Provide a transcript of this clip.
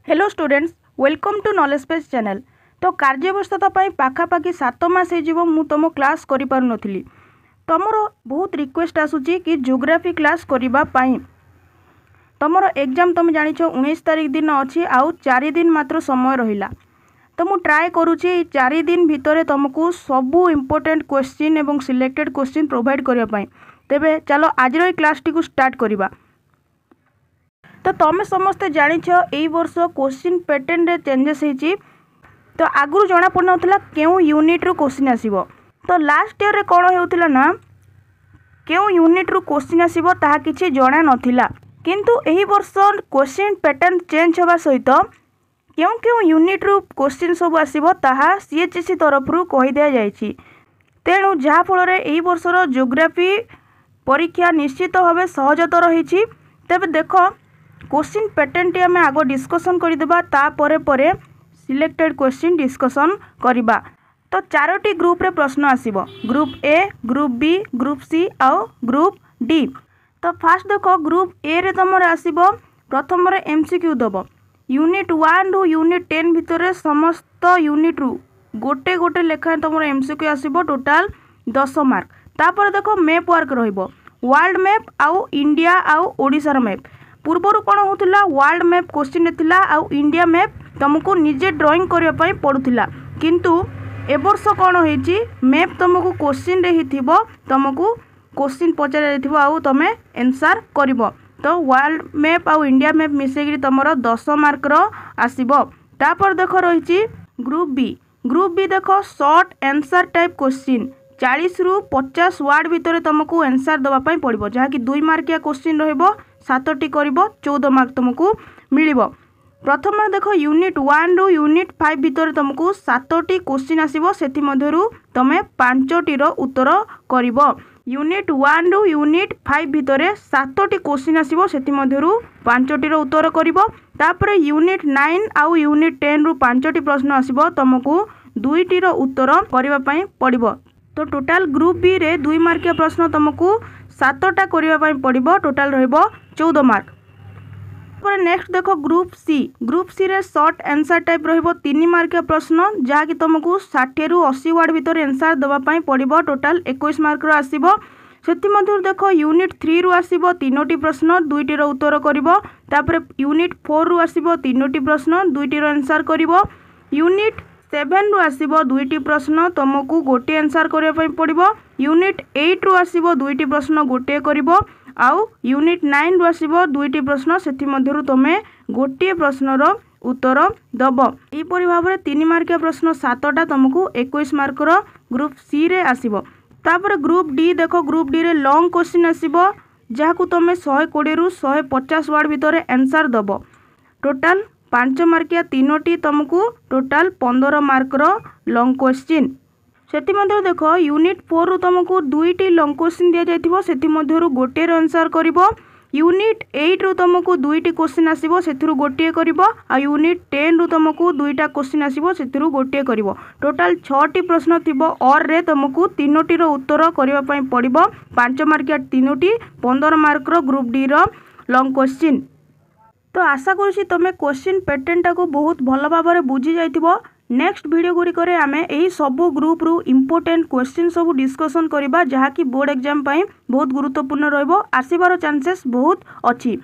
Hello students, welcome to knowledge page channel. तो कार्यव्यस्तता पाखापाखि 7 मास हो मु तुम क्लास करि पारु नथिली। तुमर बहुत रिक्वेस्ट आसुची कि ज्योग्राफी क्लास करिबा पई। तुमर एग्जाम तुम जानिछ 19 तारिख दिन अछि आउ 4 दिन मात्र समय रहिला। तो मु ट्राए करूची 4 दिन भितरे तुमको सबु इम्पोर्टेंट क्वेश्चन एवं सिलेक्टेड क्वेश्चन प्रोवाइड करिया पई। तेबे चलो आज रो क्लास टी को स्टार्ट करिबा। तो तुम समस्ते जानिछ एई वर्ष क्वेश्चन पैटर्न रे चेंजेस होईची। तो आगु जना पड़नथला केउ यूनिट रो क्वेश्चन आसीबो। तो लास्ट ईयर रे कोन हेउथिला ना केउ यूनिट रो क्वेश्चन आसीबो ताहा किछि जणा नथिला। किंतु एही वर्ष क्वेश्चन पैटर्न चेंज होबा सहित केउ यूनिट रो क्वेश्चन सब आसीबो ताहा सीएचएससी तरफ रु कहि दिया जायछि। तेणु जहा फल रे एही वर्ष रो ज्योग्राफी परीक्षा निश्चित भाबे सहजतर होईछि। तबे देखो क्वेश्चन पैटर्न टी आम आग डिस्कसन करदेबा तापरे परे सिलेक्टेड क्वेश्चन डिस्कसन करिबा। तो 4टी ग्रुप रे प्रश्न आसीबो, group A, group B, group C आउ ग्रुप डी। तो फास्ट देखो ग्रुप ए रे तमर आसीबो प्रथम रे एमसीक्यू दबो। यूनिट 1 रु यूनिट 10 भितरे समस्त यूनिट रु गोटे गोटे लेखा तमर एमसीक्यू आसीबो, टोटल 10 मार्क। तापर देखो मैप वर्क रहिबो, वर्ल्ड मैप आउ इंडिया आउ ओडिसा रो मैप। पूर्वर कौन होता वर्ल्ड मैप क्वेश्चन थिला आउ इंडिया मैप तुमको निजे ड्राइंग करने पई पड़ुथिला। किंतु ए वर्ष कौन होईची मैप तुमको क्वेश्चन रे ही थिबो, तुमको क्वेश्चन पचार जाइथिबो आउ तमे आंसर करिवो। तो वर्ल्ड मैप आउ इंडिया मैप मिसेगिरी तुमरो 10 मार्क रो आसीबो। तापर देखो रहिची ग्रुप बी। ग्रुप बी देखो शॉर्ट आंसर टाइप क्वेश्चन 40 रु 50 वर्ड भितर तुमको आंसर दवा पई पड़िबो, जहा कि 2 मार्किया क्वेश्चन रहिबो, 7टी करिबो 14 मार्क तुमको मिलिबो। प्रथम देखो यूनिट 1 रु यूनिट 5 भितर तुमको 7टी क्वेश्चन आसीबो, सेति मध्यरु तमे 5टी रो उत्तर करिबो। यूनिट 1 रु यूनिट 5 भितर 7टी क्वेश्चन आसीबो, सेति मध्यरु 5टी रो उत्तर करिबो। तापरे यूनिट 9 आउ यूनिट 10 रु 5टी प्रश्न आसीबो, तुमको 2टी रो उत्तर करिबा पई पड़िबो। तो टोटल ग्रुप बी रे 2 मार्किया प्रश्न तुमको 7टा करिबा पई पड़िबो, टोटल रहइबो 14 मार्क। पर नेक्स्ट देखो ग्रुप सी। ग्रुप सी रे शॉर्ट आंसर टाइप रहइबो 3 मार्किया प्रश्न, जहा कि तुमको 60 रु 80 वर्ड भितर आंसर दवा पई पड़िबो, टोटल 21 मार्क रो आसीबो। सेति मध्यरु देखो यूनिट 3 रु आसीबो 3टी प्रश्न, 2टी रो उत्तर करिवो। तापरे यूनिट 4 रु आसीबो 3टी प्रश्न, 2टी रो आंसर करिवो। यूनिट 7 रु आसीबो 2टी प्रश्न, तुमको गोटे आंसर करिया पई पड़िबो। यूनिट 8 रु आसीबो 2टी प्रश्न, गोटे करिवो। आउ यूनिट 9 रु आसीबो 2टी प्रश्न, सेति मध्यरु तमे गोटे प्रश्न रो उत्तर दबो। ई परि भाबरे 3 मार्किया प्रश्न 7टा तुमको 21 मार्क रो ग्रुप सी रे आसीबो। तापर ग्रुप डी देखो, ग्रुप डी रे लॉन्ग क्वेश्चन आसीबो, जहा को तमे 120 रु 150 वर्ड भितर आंसर दबो। टोटल 5 मार्किया 3टी तुमको टोटल 15 मार्क रो लॉन्ग क्वेश्चन। सेति मध्यरु देखो यूनिट 4 रु तुमको 2टी लॉन्ग क्वेश्चन दिया जाइथिबो, सेति मध्यरु गोटे रो आंसर करिवो। यूनिट 8 रु तुमको 2टी क्वेश्चन आसीबो, सेथिरु गोटे करिवो। आ यूनिट 10 रु तुमको 2टा क्वेश्चन आसीबो, सेथिरु गोटे करिवो। टोटल 6टी प्रश्न थिबो और रे तुमको 3टी रो उत्तर करिवा पई पड़िबो। 5 मार्किया 3टी 15 मार्क रो ग्रुप डी रो लॉन्ग क्वेश्चन। तो आशा करूँ तुम क्वेश्चन पैटर्न टाको बहुत भल भाव में बुझी जाइथिबो। नेक्स्ट वीडियो गुड़िक आमे एही सबु ग्रुप रु इम्पोर्टेंट क्वेश्चन सब डिस्कसन करिबा, जहा कि बोर्ड एग्जाम पई बहुत गुरुत्वपूर्ण रहइबो, आसीबार चांसेस बहुत अछि।